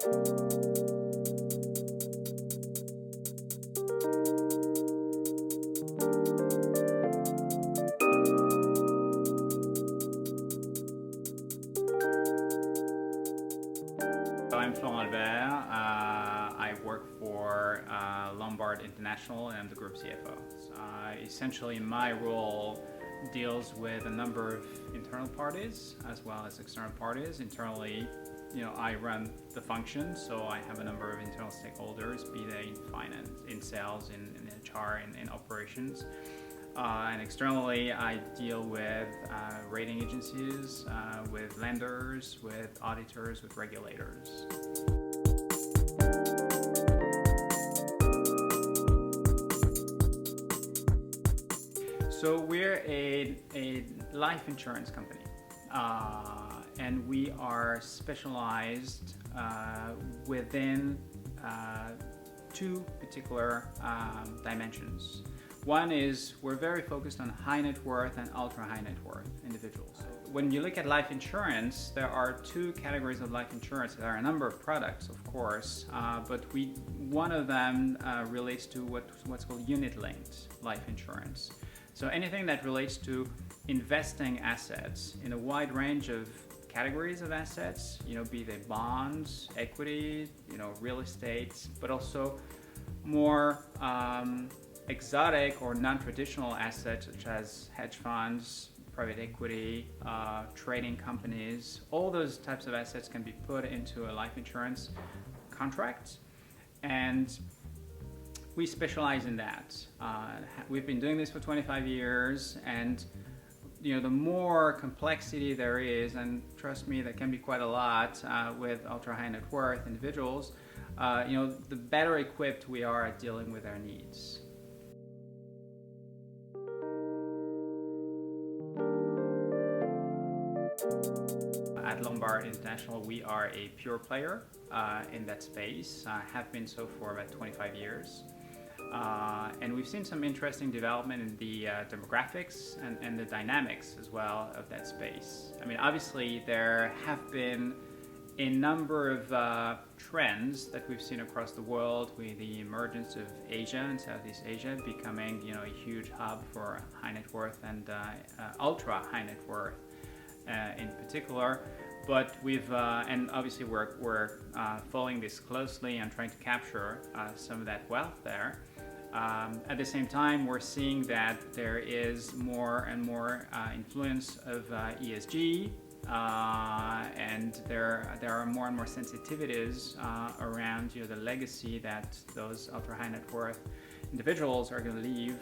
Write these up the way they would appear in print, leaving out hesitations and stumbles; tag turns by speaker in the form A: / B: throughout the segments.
A: I'm Florent. I work for Lombard International and I'm the Group CFO. Essentially, my role deals with a number of internal parties as well as external parties. Internally, I run the function, so I have a number of internal stakeholders, be they in finance, in sales, in HR, in operations. And externally, I deal with rating agencies, with lenders, with auditors, with regulators. So we're a life insurance company, and we are specialized within two particular dimensions. One is we're very focused on high net worth and ultra high net worth individuals. When you look at life insurance, there are two categories of life insurance. There are a number of products, of course, but one of them relates to what's called unit-linked life insurance. So anything that relates to investing assets in a wide range of categories of assets, be they bonds, equity, real estate, but also more exotic or non-traditional assets such as hedge funds, private equity, trading companies. All those types of assets can be put into a life insurance contract, and we specialize in that. We've been doing this for 25 years, and the more complexity there is, and trust me, that can be quite a lot with ultra high net worth individuals, the better equipped we are at dealing with their needs. At Lombard International, we are a pure player in that space, have been so for about 25 years. And we've seen some interesting development in the demographics and the dynamics as well of that space. I mean, obviously there have been a number of trends that we've seen across the world with the emergence of Asia and Southeast Asia becoming, a huge hub for high net worth and ultra high net worth in particular. But and obviously we're following this closely and trying to capture some of that wealth there. At the same time, we're seeing that there is more and more influence of ESG, and there are more and more sensitivities around the legacy that those ultra high net worth individuals are going to leave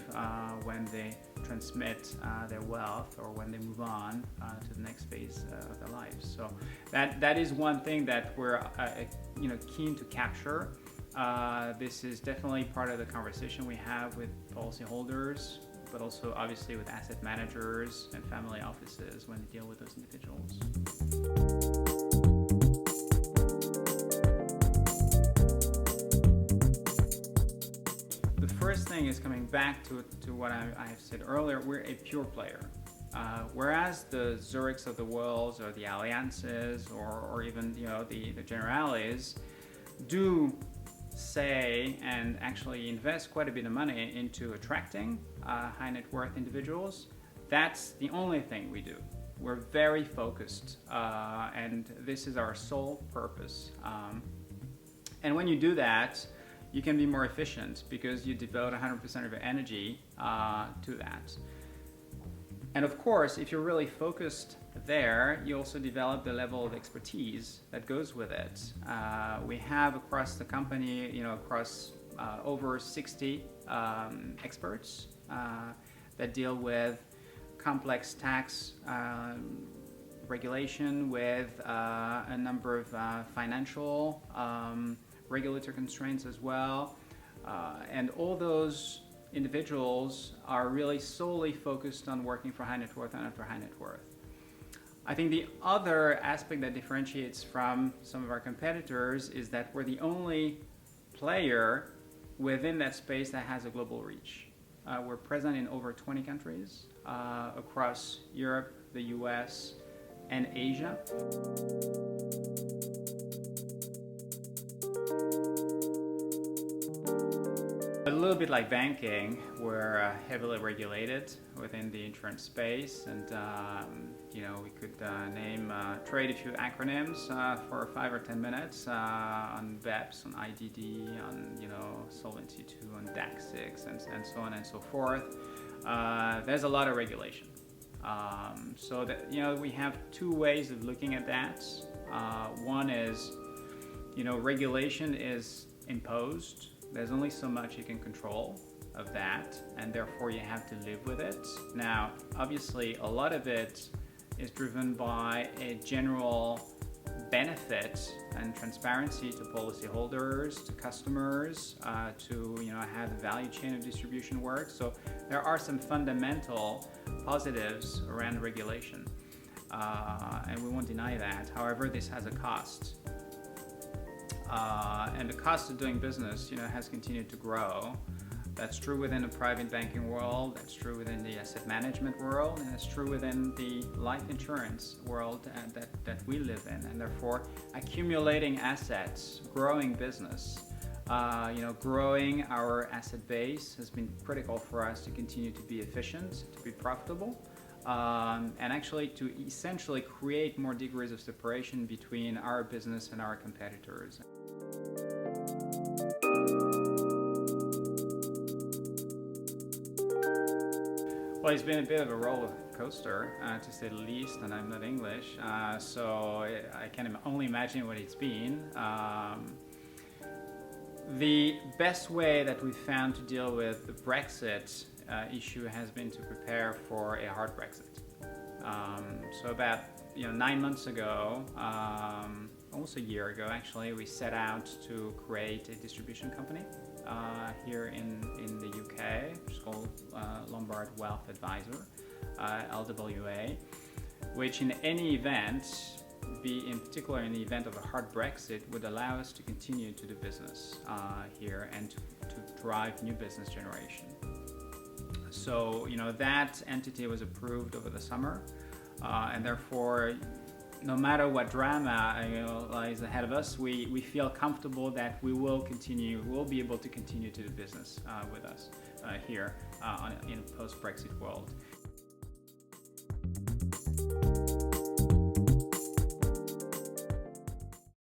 A: when they transmit their wealth or when they move on to the next phase of their lives. So that is one thing that we're keen to capture. This is definitely part of the conversation we have with policyholders, but also obviously with asset managers and family offices when they deal with those individuals. The first thing is coming back to what I have said earlier. We're a pure player. Whereas the Zurichs of the world or the Alliances or even the Generales do say and actually invest quite a bit of money into attracting high net worth individuals, that's the only thing we do. We're very focused, and this is our sole purpose. And when you do that, you can be more efficient because you devote 100% of your energy to that. And of course, if you're really focused there, you also develop the level of expertise that goes with it. We have across the company, across over 60 experts that deal with complex tax regulation, with a number of financial regulatory constraints as well. And all those individuals are really solely focused on working for high net worth and ultra high net worth. I think the other aspect that differentiates from some of our competitors is that we're the only player within that space that has a global reach. We're present in over 20 countries across Europe, the US, and Asia. little bit like banking, we're heavily regulated within the insurance space, and we could trade a few acronyms for 5 or 10 minutes on BEPS, on IDD, on Solvency 2, on DAX 6, and so on and so forth. There's a lot of regulation. So that we have two ways of looking at that. One is regulation is imposed. There's only so much you can control of that, and therefore you have to live with it. Now, obviously, a lot of it is driven by a general benefit and transparency to policyholders, to customers, to how the value chain of distribution works. So there are some fundamental positives around regulation, and we won't deny that. However, this has a cost. And the cost of doing business, has continued to grow. That's true within the private banking world, that's true within the asset management world, and it's true within the life insurance world that we live in. And therefore, accumulating assets, growing business, growing our asset base has been critical for us to continue to be efficient, to be profitable, and actually to essentially create more degrees of separation between our business and our competitors. Well, it's been a bit of a roller coaster, to say the least, and I'm not English, so I can only imagine what it's been. The best way that we've found to deal with the Brexit issue has been to prepare for a hard Brexit. So about 9 months ago, almost a year ago actually, we set out to create a distribution company here in the UK, which is called Lombard Wealth Advisor, LWA, which in any event, in particular in the event of a hard Brexit, would allow us to continue to do business here and to drive new business generation. So that entity was approved over the summer, and therefore no matter what drama lies ahead of us, we feel comfortable that we'll be able to continue to do business with us here in a post-Brexit world.